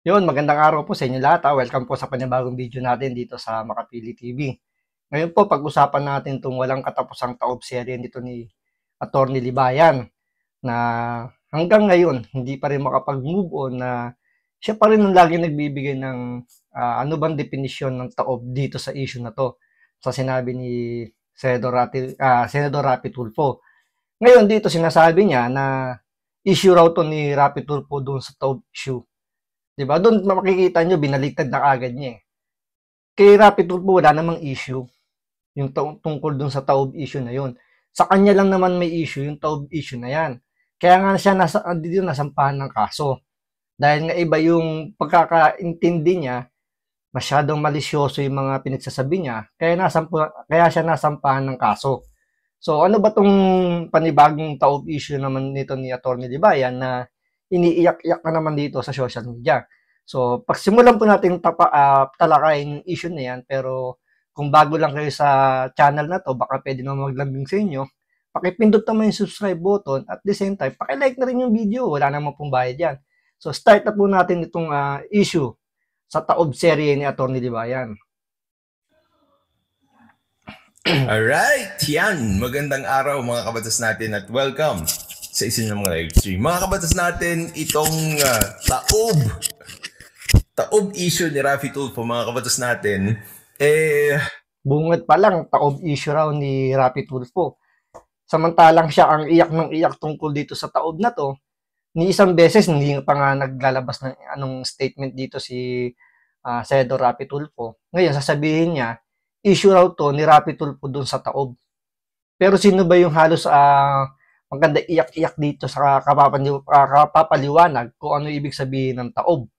Yun, magandang araw po sa inyo lahat. Welcome po sa panibagong video natin dito sa Makapili TV. Ngayon po, pag-usapan natin itong walang katapusang taob serye dito ni Attorney Libayan na hanggang ngayon hindi pa rin makapag-move on na siya pa rin ang lagi nagbibigay ng ano bang definisyon ng taob dito sa issue na to sa sinabi ni Senador Rapi Tulfo. Ngayon dito sinasabi niya na issue raw to ni Rapi Tulfo doon sa taob issue. 'Di ba? Doon makikita nyo, binaliktad na agad niya eh. Kay Rapid Tulfo, wala namang issue. Yung tungkol dun sa taob issue na yun. Sa kanya lang naman may issue, yung taob issue na yan. Kaya nga siya dito nasampahan ng kaso. Dahil nga iba yung pagkakaintindi niya, masyadong malisyoso yung mga pinagsasabi niya, kaya siya nasampahan ng kaso. So ano ba tong panibagong taob issue naman nito ni Attorney Libayan na iniiyak-iyak na naman dito sa social media? So pagsimulan po natin talakayin yung issue na yan, pero kung bago lang kayo sa channel na to, baka pwede naman maglambing sa inyo. Pakipindot naman yung subscribe button at the same time, pakilike na rin yung video. Wala naman pong bayad yan. So start na po natin itong issue sa taob serye ni Attorney Libayan. Alright, yan. Magandang araw mga kabatas natin at welcome sa isa ng mga live stream. Mga kabatas natin, itong taob issue ni Rafi Tulfo, mga kabatas natin, bungad pa lang, taob issue raw ni Rapi Tulfo. Samantalang siya ang iyak ng iyak tungkol dito sa taob na to, ni isang beses hindi pa nga naglalabas ng anong statement dito si Senador Rapi Tulfo. Ngayon, sasabihin niya, issue raw to ni Rapi Tulfo dun sa taob. Pero sino ba yung halos maganda iyak-iyak dito sa kapapaliwanag kung ano ibig sabihin ng taob?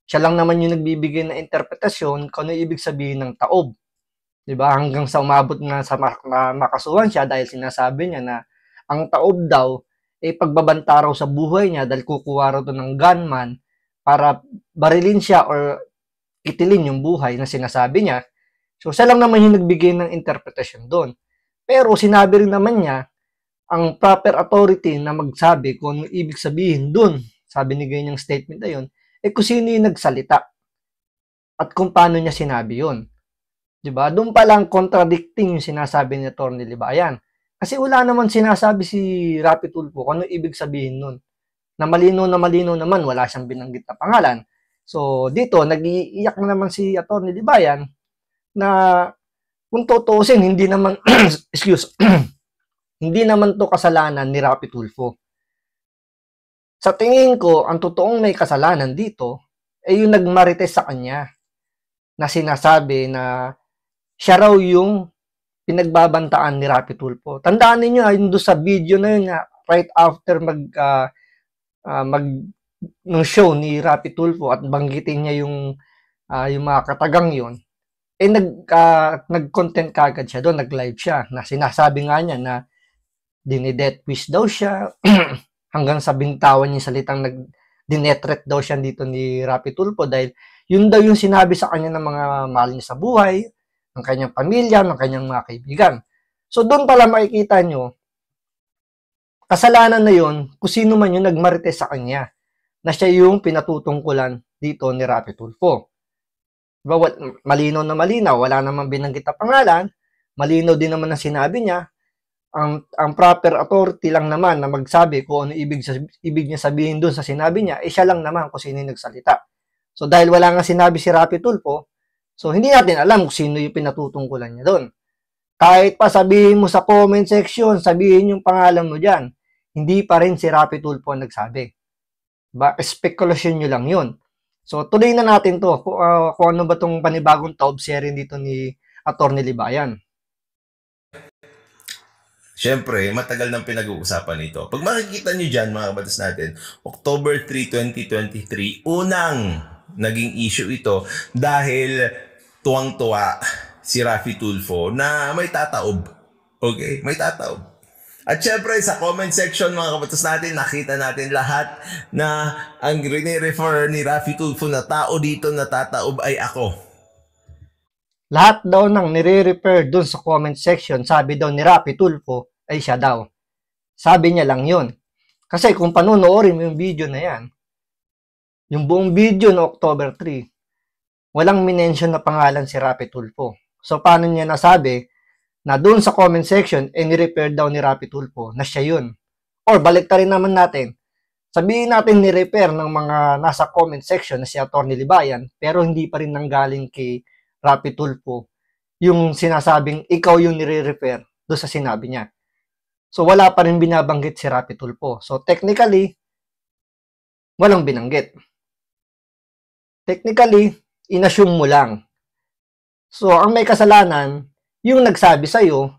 Siya lang naman yung nagbibigay ng interpretasyon kung ano ibig sabihin ng taob. Diba? Hanggang sa umabot na sa makasuhan siya dahil sinasabi niya na ang taob daw ay pagbabanta raw sa buhay niya dahil kukuha raw to ng gunman para barilin siya or itilin yung buhay na sinasabi niya. So, siya lang naman yung nagbigay ng interpretation doon. Pero sinabi rin naman niya, ang proper authority na magsabi kung ano ibig sabihin doon, sabi ni ganyang statement na yun, kung sino yung nagsalita at kung paano niya sinabi yun. Diba? Doon pa lang contradicting yung sinasabi ni Attorney Libayan. Kasi wala naman sinasabi si Rapi Tulfo kung ano ibig sabihin nun. Na malino naman, wala siyang binanggit na pangalan. So, dito, nag-iiyak na naman si Attorney Libayan na kung tutuusin, hindi naman, hindi naman to kasalanan ni Rapi Tulfo. Sa tingin ko, ang totoong may kasalanan dito ay yung nagmarites sa kanya na sinasabi na siya raw yung pinagbabantaan ni Rapi Tulfo. Tandaan niyo yung doon sa video na yun, right after nung show ni Rapi Tulfo at banggitin niya yung mga katagang yun, nag-content kagad siya doon, nag-live siya, na sinasabi nga niya na dinideath wish daw siya, hanggang sa bintawan niya salitang dinetret daw siya dito ni Rapi Tulfo dahil yun daw yung sinabi sa kanya ng mga mahal niya sa buhay, ng kanyang pamilya, ng kanyang mga kaibigan. So doon pala makikita nyo, kasalanan na yun kung sino man yung nagmarites sa kanya, na siya yung pinatutungkulan dito ni Rapi Tulfo. Diba, malinaw na malinaw, wala namang binanggit na pangalan, malinaw din naman ang sinabi niya, ang proper authority lang naman na magsabi kung ano ibig niya sabihin doon sa sinabi niya, siya lang naman kung sino yung nagsalita. So dahil wala nga sinabi si Rapi Tulfo, so hindi natin alam kung sino yung pinatutungkulan niya doon. Kahit pa sabihin mo sa comment section, sabihin yung pangalan mo dyan, hindi pa rin si Rapi Tulfo ang nagsabi. Diba? Speculation nyo lang yun. So, tuloy na natin to kung ano ba itong panibagong taob serye dito ni Attorney Libayan. Siyempre, matagal nang pinag-uusapan ito. Pag makikita nyo dyan, mga kabatas natin, October 3, 2023, unang naging issue ito dahil tuwang-tuwa si Rafi Tulfo na may tataob. Okay? May tataob. At syempre, sa comment section, mga kabatas natin, nakita natin lahat na ang refer ni Rafi Tulfo na tao dito na tataob ay ako. Lahat daw nang nire-refer dun sa comment section, sabi daw ni Rapi Tulfo, ay siya daw. Sabi niya lang yun. Kasi kung panonoorin mo yung video na yan, Yung buong video no October 3, walang minention na pangalan si Rapi Tulfo. So, paano niya nasabi na doon sa comment section, ni-repair daw ni Rapi Tulfo na siya yun? Or balik rin naman natin, sabihin natin ni-repair ng mga nasa comment section na si Atty. Libayan, pero hindi pa rin nanggaling kay Rapi Tulfo yung sinasabing ikaw yung nire-repair doon sa sinabi niya. So, wala pa rin binabanggit si Rapi Tulfo. So, technically, walang binanggit. Technically, inassume mo lang. So, ang may kasalanan, yung nagsabi sa'yo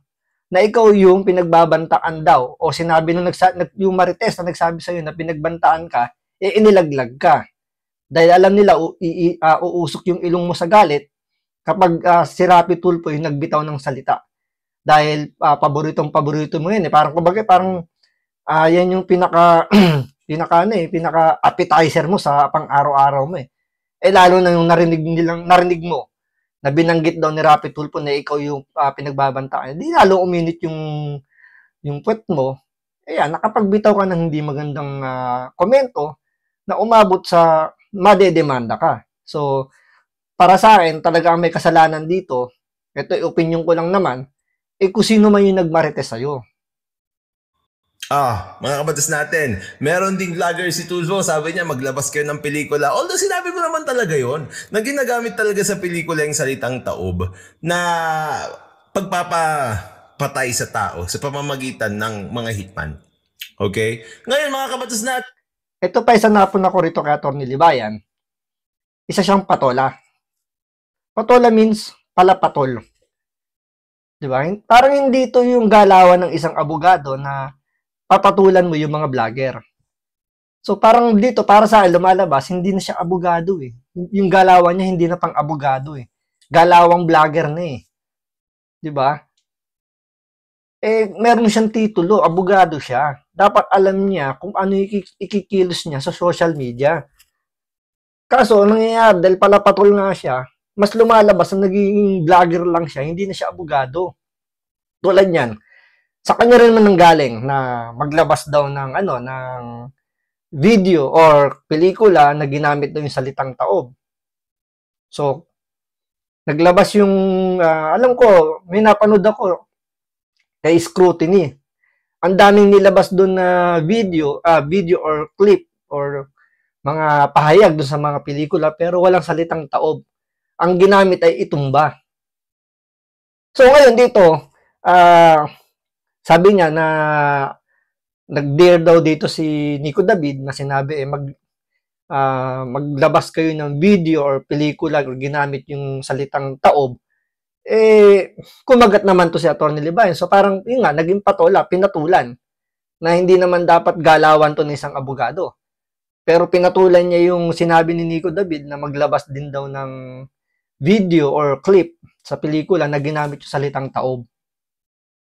na ikaw yung pinagbabantaan daw o sinabi nung yung Marites na nagsabi sa'yo na pinagbantaan ka, inilaglag ka. Dahil alam nila, uusok yung ilong mo sa galit kapag si Rapi Tulfo yung nagbitaw ng salita. Dahil paborito mo yun. Parang kumbaga, yan yung pinaka appetizer mo sa pang-araw-araw mo . Lalo na yung narinig mo na binanggit daw ni Rapi Tulfo na ikaw yung pinagbabantaan. Di lalo uminit yung puwet mo. Nakapagbitaw ka ng hindi magandang komento na umabot sa madedemanda ka. So, para sa akin, talaga may kasalanan dito. Ito, opinion ko lang naman, kung sino man yung nagmarites sa'yo. Mga kabatas natin, meron ding vlogger si Tulfo, sabi niya maglabas kayo ng pelikula. Although sinabi ko naman talaga yon, na ginagamit talaga sa pelikula yung salitang taob na pagpapatay sa tao sa pamamagitan ng mga hitman. Okay? Ngayon mga kabatas natin, ito pa isa napon ako rito kay Atty. Libayan. Isa siyang patola. Patola means palapatol. Diba? Parang hindi ito yung galawan ng isang abogado na papatulan mo yung mga vlogger. So parang dito, para sa akin, lumalabas, hindi na siya abogado . Yung galawan niya, hindi na pang abogado . Galawang vlogger na . Diba? Meron siyang titulo, abogado siya. Dapat alam niya kung ano ikikilos niya sa social media. Kaso, nangyayari, dahil pala patol nga siya, mas lumalabas na naging vlogger lang siya, hindi na siya abogado. Tulad yan, sa kanya rin man nanggaling na maglabas daw ng video or pelikula na ginamit daw yung salitang taob. So, naglabas yung, alam ko, may napanood ako kay Scrutiny. Ang daming nilabas doon na video or clip or mga pahayag doon sa mga pelikula pero walang salitang taob. Ang ginamit ay itumba. So, ngayon dito, sabi niya na nag-dare daw dito si Nico David na sinabi maglabas kayo ng video or pelikula or ginamit yung salitang taob. Kumagat naman to si Atty. Libayan. So parang yun nga, naging patola, pinatulan na hindi naman dapat galawan to ng isang abogado. Pero pinatulan niya yung sinabi ni Nico David na maglabas din daw ng video or clip sa pelikula na ginamit yung salitang taob.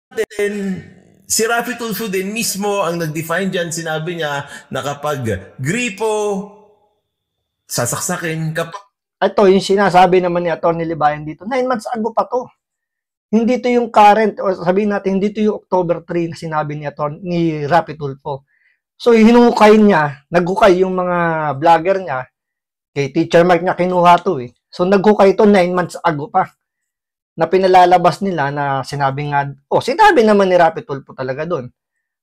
Then, si Rapi Tulfo din mismo ang nag-define dyan. Sinabi niya na kapag gripo, sasaksakin, ito, yung sinasabi naman ni Atty. Libayan dito, 9 months ago pa to. Hindi to yung current, o sabihin natin, hindi to yung October 3 na sinabi ni Rapi Tulfo. So, hinukay niya, naghukay yung mga vlogger niya, kay Teacher Mike niya kinuha to . So, naghukay to 9 months ago pa. Na pinalalabas nila na sinabi naman ni Rapi Tulfo talaga doon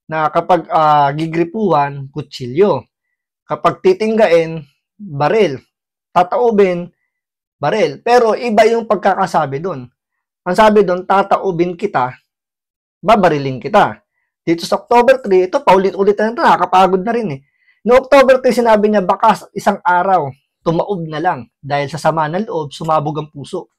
na kapag gigripuhan, kutsilyo. Kapag titinggain, baril. Tataobin, baril. Pero iba yung pagkakasabi doon. Ang sabi doon, tataobin kita, babarilin kita. Dito sa October 3, ito paulit-ulit na ito, nakakapagod na rin . No October 3, sinabi niya, baka isang araw, tumaob na lang. Dahil sa sama ng loob, sumabog ang puso.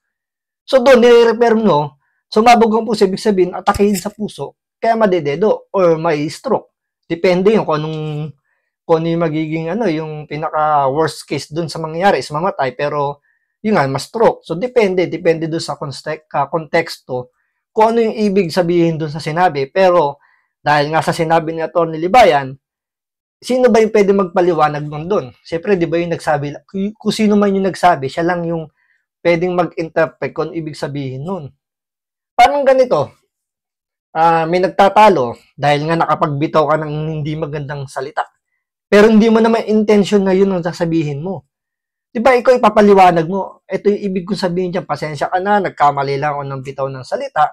So doon, nire-repair mo, sumabog ang puso, ibig sabihin, atakehin sa puso, kaya madededo or may stroke. Depende yung kung ano yung magiging yung pinaka worst case doon sa mangyayari is mamatay, pero yun nga, mas stroke. So depende doon sa konteksto kung ano yung ibig sabihin doon sa sinabi. Pero dahil nga sa sinabi ni Atty. Libayan, sino ba yung pwede magpaliwanag doon? Siyempre, di ba yung nagsabi, kung sino man yung nagsabi, siya lang yung pwedeng mag-interpret kung ibig sabihin nun. Parang ganito, may nagtatalo dahil nga nakapagbitaw ka ng hindi magandang salita. Pero hindi mo naman intention na yun ang sasabihin mo. Di ba ikaw ipapaliwanag mo, ito yung ibig kong sabihin dyan, pasensya ka na, nagkamali lang ako ng bitaw ng salita,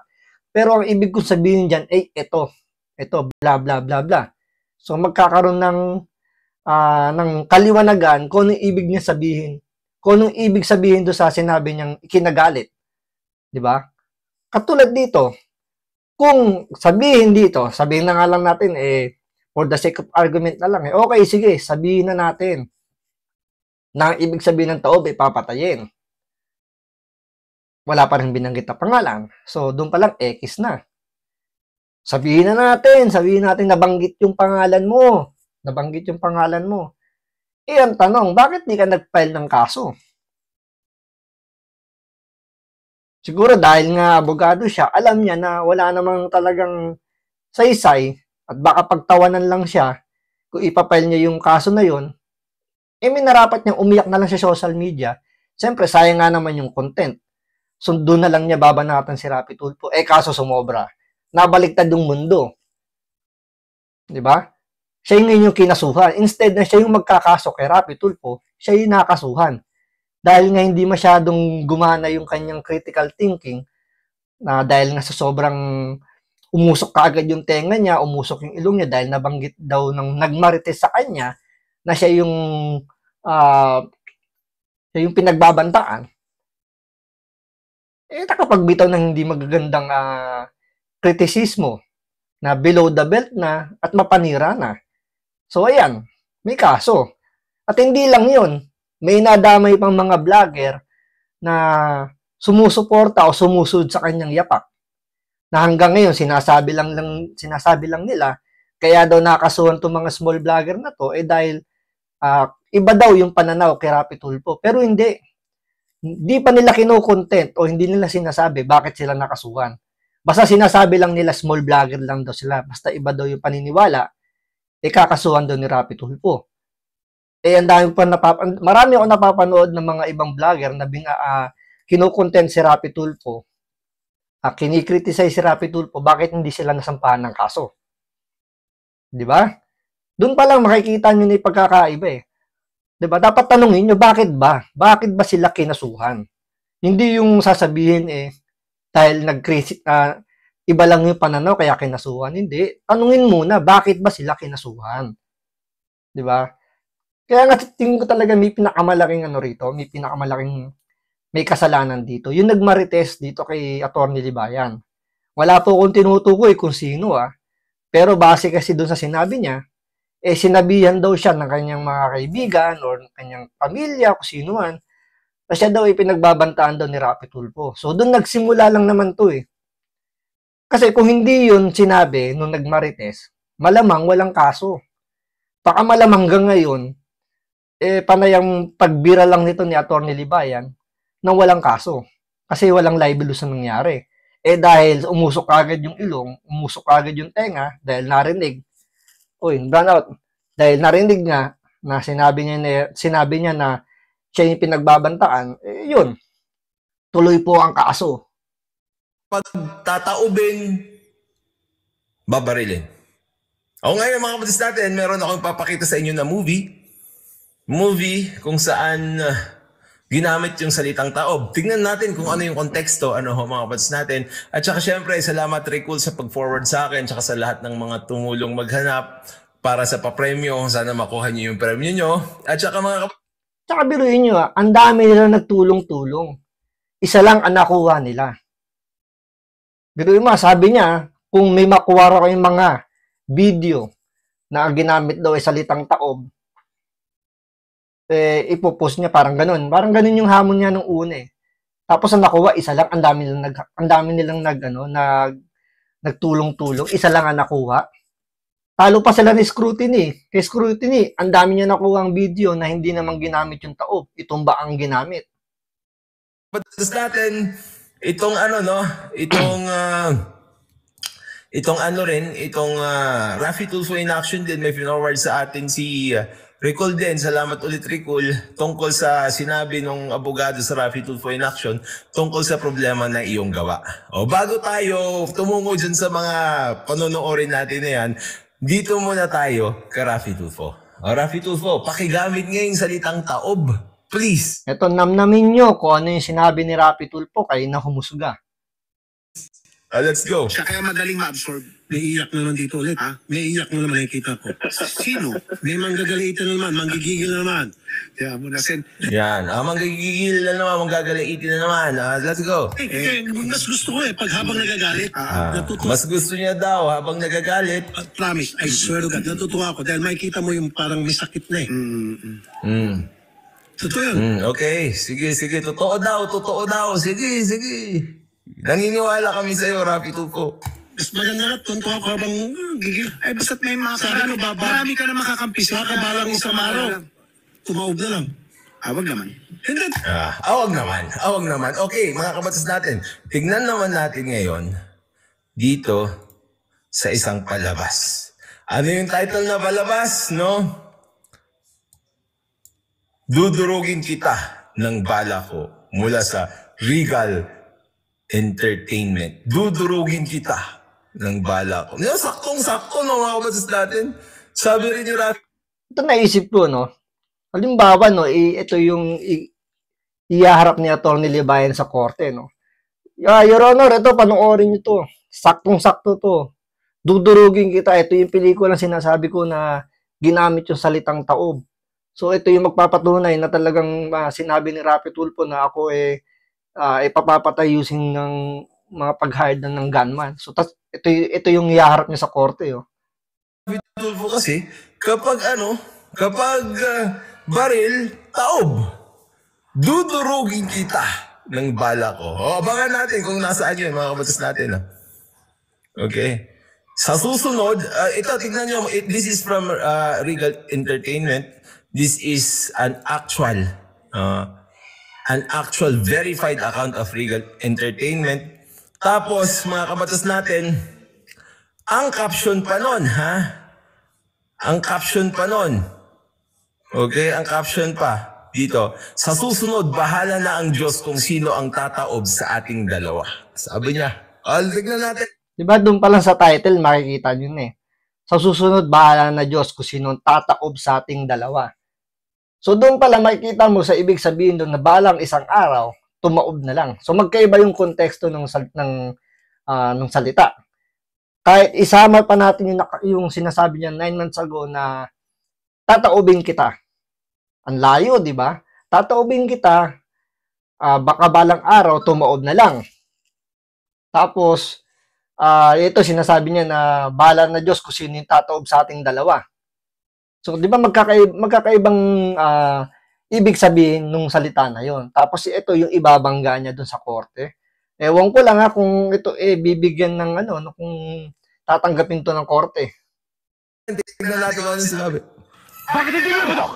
pero ang ibig kong sabihin dyan ay ito, bla bla bla bla. So magkakaroon ng kaliwanagan kung anong ibig niya sabihin. Kung anong ibig sabihin do sa sinabi niyang ikinagalit. Di ba? Katulad dito, kung sabihin na nga lang natin, for the sake of argument na lang, okay, sige, sabihin na natin na ang ibig sabihin ng taob ay papatayin. Wala pa rin binanggit na pangalan. So, doon pa lang, X na. Sabihin natin, nabanggit yung pangalan mo. Ang tanong, bakit di ka nag-file ng kaso? Siguro dahil nga abogado siya, alam niya na wala namang talagang saysay at baka pagtawanan lang siya kung ipapile niya yung kaso na yon. May narapat niyang umiyak na lang sa social media. Siyempre, sayang nga naman yung content. So, doon na lang niya babanatan si Rapi Tulfo. Kaso sumobra. Nabaliktad yung mundo. Diba? Siya yung kinasuhan. Instead na siya yung magkakaso kay Rapi Tulfo, siya yung nakasuhan. Dahil nga hindi masyadong gumana yung kanyang critical thinking, na dahil nga sa sobrang umusok kaagad yung tenga niya, umusok yung ilong niya dahil nabanggit daw ng nagmarites sa kanya na siya yung pinagbabantaan. Nakapagbitaw ng hindi magagandang kritisismo na below the belt na at mapanira na. So, ayan, may kaso. At hindi lang yun, may nadamay pang mga vlogger na sumusuporta o sumusunod sa kanyang yapak. Na hanggang ngayon, sinasabi lang nila, kaya daw nakasuhan itong mga small vlogger na to, dahil iba daw yung pananaw kay Rapi Tulfo. Pero hindi. Hindi pa nila kino-content o hindi nila sinasabi bakit sila nakasuhan. Basta sinasabi lang nila small vlogger lang daw sila. Basta iba daw yung paniniwala, kakasuhan daw ni Rapi Tulfo. Marami ako napapanood ng mga ibang vlogger na kino-content si Rapi Tulfo. Kinikriticize si Rapi Tulfo, bakit hindi sila nasampahan ng kaso? Di ba? Doon pa lang makikita nyo na yung pagkakaiba eh. Diba? Dapat tanungin nyo, bakit ba? Bakit ba sila kinasuhan? Hindi yung sasabihin dahil iba lang yung pananaw kaya kinasuhan. Hindi. Tanungin muna, bakit ba sila kinasuhan? Diba? Kaya nga tingin ko talaga may pinakamalaking may kasalanan dito. Yung nagmarites dito kay Atty. Libayan. Wala po akong tinutukoy kung sino pero base kasi doon sa sinabi niya, sinabihan daw siya ng kanyang mga kaibigan or kanyang pamilya, kung sino man, na siya daw pinagbabantaan daw ni Rapi Tulfo. So, doon nagsimula lang naman to Kasi kung hindi yun sinabi nung nagmarites, malamang walang kaso. Baka malamang hanggang ngayon, panay ang pagbira lang nito ni Atty. Libayan na walang kaso. Kasi walang libelous na nangyari. Dahil umusok agad yung ilong, umusok agad yung tenga, dahil narinig, brownout. Dahil narinig nga na sinabi niya na siya yung pinagbabantaan, yun. Tuloy po ang kaso. Pag tataubin, babarilin. Ngayon mga kapatid natin, meron akong papakita sa inyo na movie kung saan ginamit yung salitang taob. Tingnan natin kung ano yung konteksto, mga kapatid natin. At saka syempre, salamat Ricul sa pag-forward sa akin, saka sa lahat ng mga tumulong maghanap para sa papremyo. Sana makuha niyo yung premyo nyo. At saka mga kapatid. Tsaka biruin nyo ang dami nila nagtulong-tulong. Isa lang ang nakuha nila. Biruin mo, sabi niya, kung may makuha raw kayong mga video na ginamit daw ay salitang taob, ipopost niya parang ganun. Parang ganun yung hamon niya nung una Tapos ang nakuha, isa lang, ang dami nilang nagtulong-tulong, isa lang ang nakuha. Talo pa sila ni Scrutiny. Kay Scrutiny, ang dami niya nakuha ang video na hindi naman ginamit yung taob. Itumba ang ginamit. But natin, itong Rafi Tulfo in action din, may forward sa atin si Ricul din. Salamat ulit Ricul, tungkol sa sinabi ng abogado sa Rafi Tulfo in action tungkol sa problema na iyong gawa. Bago tayo tumungo dyan sa mga panonoorin natin na yan, dito muna tayo kay Rafi Tulfo. Rafi Tulfo, pakigamit ngayong salitang taob. Please. Ito, namnamin nyo kung ano yung sinabi ni Rapi Tulfo kay na humusga. Let's go. Siya kaya madaling ma-absorb. Naiiyak naman dito ulit. Ha? Naiiyak mo naman nakikita ko. Sino? May manggagalitan na naman, manggigigil na naman. Kaya mo na sen. Yan. Manggigigil na naman, manggagalitin na naman. Let's go. Mas gusto ko pag habang nagagalit, natutuwa. Mas gusto niya daw habang nagagalit. Promise, I swear to God, natutuwa ako dahil makikita mo yung parang may sakit na Totoo yun. Okay. Sige. Totoo daw. Sige. Naniniwala kami sa'yo, Rapi Tulfo. Mas maganda na, tuntua ko habang gigil. Basta't may marami ka na makakampi sa kabalang isang araw. Tumaob na lang. Awag naman. Hindi. Awag naman. Okay, mga kabatas natin. Tignan naman natin ngayon dito sa isang palabas. Ano yung title na palabas, no? Dudurugin kita ng bala ko mula sa Regal Entertainment. Dudurugin kita ng bala ko. Saktong-sakto, no, mga kabatas natin. Sabi rin ni Rafi. Ito naisip ko, no? Halimbawa, no, ito yung iyaharap ni Atty. Libayan sa korte, no? Your Honor, ito, panoorin nyo to. Saktong-sakto to. Dudurugin kita. Ito yung pelikulang sinasabi ko na ginamit yung salitang taob. So, ito yung magpapatunay na talagang sinabi ni Rapi Tulfo na ako ipapapatay using ng mga pag-hired ng gunman. So, ito yung iyaharap niya sa korte, oh. Rapi Tulfo kasi, kapag baril, taob. Dudurugin kita ng bala ko. Abangan natin kung nasaan yun, mga kabatas natin. Okay. Sa susunod, ito, tignan nyo, this is from Regal Entertainment. This is an actual verified account of Regal Entertainment. Tapos, mga kabatas natin, ang caption pa nun, Ang caption pa nun. Okay, ang caption pa dito. Sa susunod, bahala na ang Diyos kung sino ang tataob sa ating dalawa. Sabi niya. Tignan natin. Diba, doon pa lang sa title, makikita nyo na Sa susunod, bahala na Diyos kung sino ang tataob sa ating dalawa. So, doon pala makikita mo sa ibig sabihin doon na balang isang araw, tumaob na lang. So, magkaiba yung konteksto ng salita. Kahit isama pa natin yung sinasabi niya 9 months ago na tataobin kita. Ang layo, di ba? Tataobin kita, baka balang araw, tumaob na lang. Tapos, ito sinasabi niya na bahala na Diyos kung sino yung tataob sa ating dalawa. So, di ba magkakaibang ibig sabihin nung salita na yon. Tapos, ito yung ibabangga niya dun sa korte. Ewan ko lang kung ito bibigyan ng kung tatanggapin to ng korte. Tignan natin kung ano sinabi. Bakit hindi mo ito?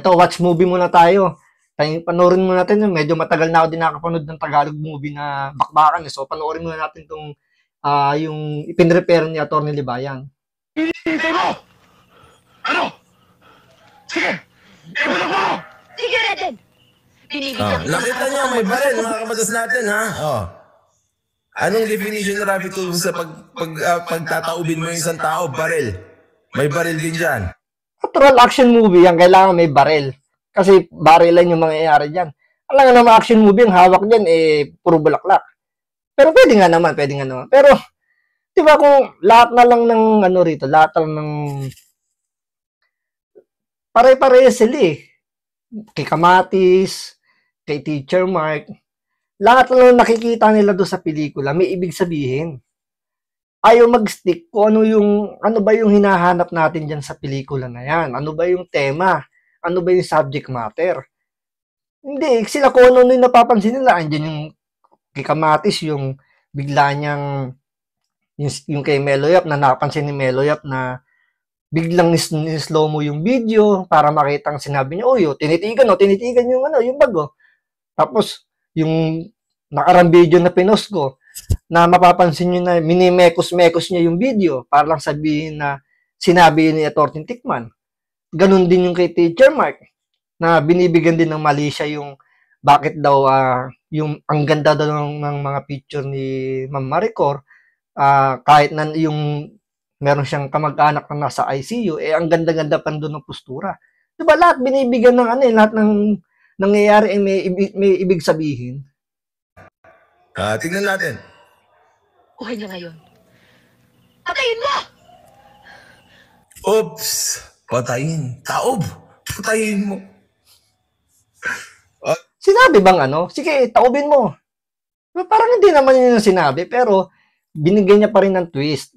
Ito, watch movie muna tayo. Panoorin muna natin. Medyo matagal na ako din nakapanood ng Tagalog movie na bakbakan. So, panoorin muna natin itong yung ipinrepair ni Atty. Libayan. Hinihintay mo! Ano? Sige! Ibulok mo! Sige, Reden! Nakita niyo, may baril, mga kabatas natin, Anong definition ng Rapi Tulfo sa pagtataubin mo yung isang tao? Baril. May baril din dyan. Natural action movie yan, kailangan may baril. Kasi barilan yung mangyayari dyan. Alam nga naman action movie, ang hawak dyan, puro bulaklak. Pero pwede nga naman. Pero, di ba kung lahat na lang ng lahat lang ng pare-parehas sila Kay Kamatis, kay Teacher Mark, lahat lang nakikita nila doon sa pelikula, may ibig sabihin. Ayaw mag-stick kung ano ba yung hinahanap natin dyan sa pelikula na yan. Ano ba yung tema? Ano ba yung subject matter? Hindi, sila kung ano yung napapansin nila. Andyan yung kay Kamatis, yung bigla niyang yung kay Meloyap na napansin ni Meloyap na biglang ni-slow mo yung video para makita ang sinabi niya, tinitigan yung bag. Tapos, yung nakarang video na pinost ko, na mapapansin nyo na minimekos-mekos niya yung video para lang sabihin na sinabi ni Atty. Tikman. Ganon din yung kay Teacher Mark, na binibigyan din ng mali siya yung bakit daw yung ang ganda daw ng mga picture ni Ma'am Maricor, kahit na yung meron siyang kamag-anak na nasa ICU, ang ganda-ganda pa doon ng postura. Diba lahat binibigyan ng lahat ng nangyayari may ibig sabihin. Tignan natin. Buhay niya ngayon. Patayin mo! Oops! Patayin. Taob! Patayin mo. Sinabi bang sige, taobin mo. Parang hindi naman yun yung sinabi, pero binigyan niya pa rin ng twist.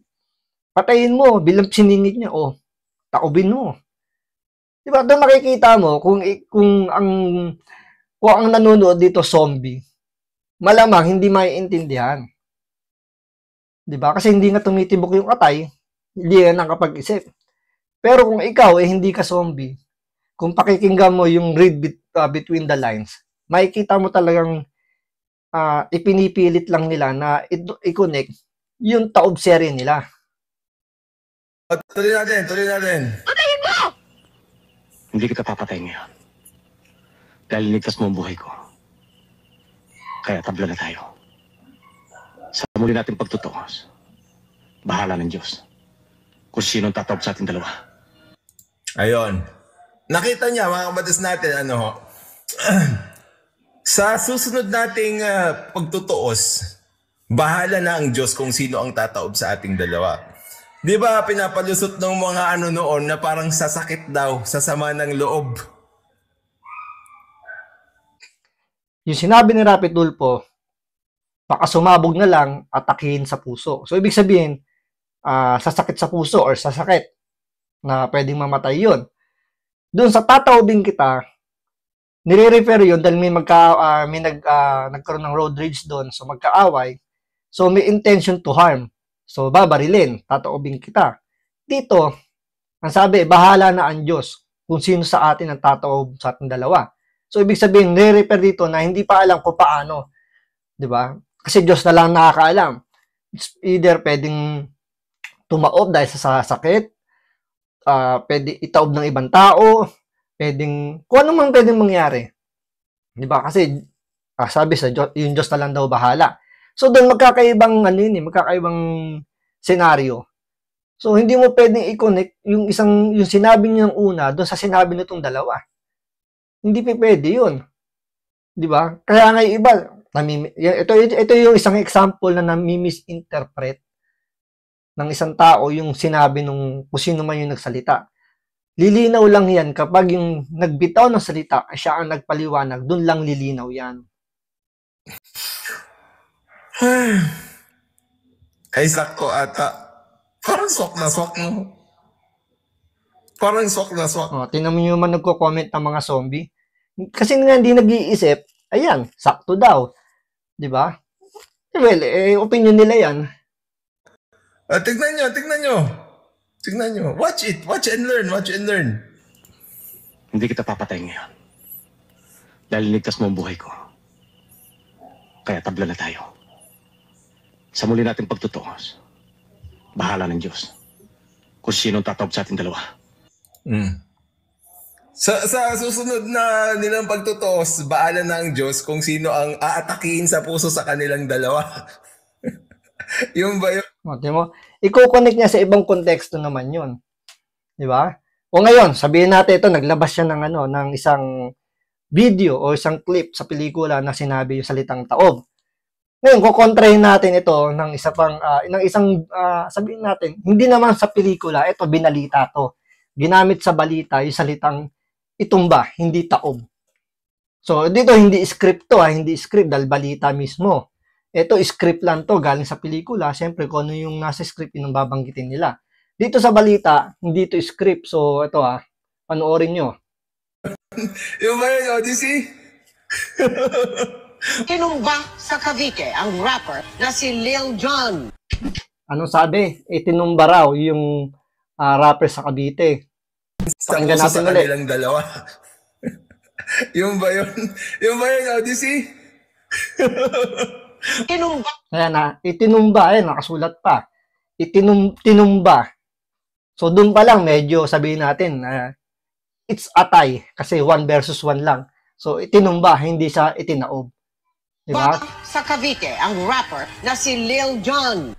Patayin mo, bilang siningit niya, taobin mo. Diba, doon makikita mo kung ang nanonood dito zombie, malamang hindi maiintindihan. Diba? Kasi hindi nga tumitibok yung katay, hindi yan nakapag-isip. Pero kung ikaw hindi ka zombie, kung pakikinggan mo yung read between the lines, makikita mo talagang ipinipilit lang nila na i-connect yung taob serye nila. Tuloy natin. Patayin mo! Hindi kita papatayin ngayon. Dahil ligtas mo ang buhay ko. Kaya tabla na tayo. Sa muli natin pagtutuos, bahala ng Diyos kung sino ang tataob sa ating dalawa. Ayun. Nakita niya, mga kabatas natin, sa susunod nating pagtutuos, bahala na ang Diyos kung sino ang tataob sa ating dalawa. Di ba pinapalusot ng mga noon na parang sasakit daw, sa sama ng loob? Yung sinabi ni Rapi Tulfo, baka sumabog na lang, atakihin sa puso. So, ibig sabihin, sasakit sa puso or sasakit na pwedeng mamatay yun. Doon sa tataobin kita, nire-refer yun dahil may nagkaroon ng road rage doon, so magkaaway, so may intention to harm. So, babarilin, tataobin kita. Dito, ang sabi, bahala na ang Diyos kung sino sa atin ang tataob sa ating dalawa. So, ibig sabihin, nire-refer dito na hindi pa alam kung paano. Diba? Kasi Diyos na lang nakakaalam. Either pwedeng tumaob dahil sa sakit, pwede itaob ng ibang tao, pwedeng, kung ano man pwedeng mangyari. Diba? Kasi, sabi sa Diyos, yung Diyos na lang daw bahala. So, doon magkakaibang senaryo. So, hindi mo pwedeng i-connect yung sinabi niyo ng una doon sa sinabi nitong dalawa. Hindi pa pwede yun. Di ba? Kaya nga iba, ito yung isang example na nami-misinterpret ng isang tao yung sinabi nung kung sino man yung nagsalita. Lilinaw lang yan kapag yung nagbitaw ng salita, siya ang nagpaliwanag, doon lang lilinaw yan. Ay, sakto ata. Parang swak na swak mo. Parang swak na swak. Tingnan mo yung man nagko-comment ng mga zombie. Kasi nga hindi nag-iisip, ayan, sakto daw. Di ba? Well, opinion nila yan. Tignan nyo. Watch and learn. Hindi kita papatayin ngayon. Dahil ligtas mo ang buhay ko. Kaya tabla na tayo. Sa muli natin pagtutuos, bahala ng Diyos kung sino ang tataob sa ating dalawa. Sa susunod na nilang pagtutuos, bahala na ang Diyos kung sino ang aatakihin sa puso sa kanilang dalawa. Yung ba yun? I-connect niya sa ibang konteksto naman yun. Di ba? O ngayon, sabihin natin ito, naglabas siya ng isang video o isang clip sa pelikula na sinabi yung salitang taob. Ngayon, kukontrahin natin ito ng sabihin natin, hindi naman sa pelikula, ito binalita to. Ginamit sa balita yung salitang itumba, hindi taob. So, dito hindi script to, hindi script dahil balita mismo. Ito, script lang to, galing sa pelikula. Siyempre, kung ano yung nasa script, yung babanggitin nila. Dito sa balita, hindi to script. So, ito panoorin nyo. Yung ba yun, Odyssey? Tinumba sa Cavite ang rapper na si Lil Jon. Anong sabi? Tinumba raw yung rapper sa Cavite. Pakinggan natin ulit. Kanilang dalawa. Yung ba yun, Odyssey? Tinumba. Ayan itinumba, nakasulat pa. Tinumba. So, doon pa lang, medyo sabihin natin, it's a tie. Kasi 1 versus 1 lang. So, itinumba, hindi siya itinaob. Diba? Sa Cavite ang rapper na si Lil Jon.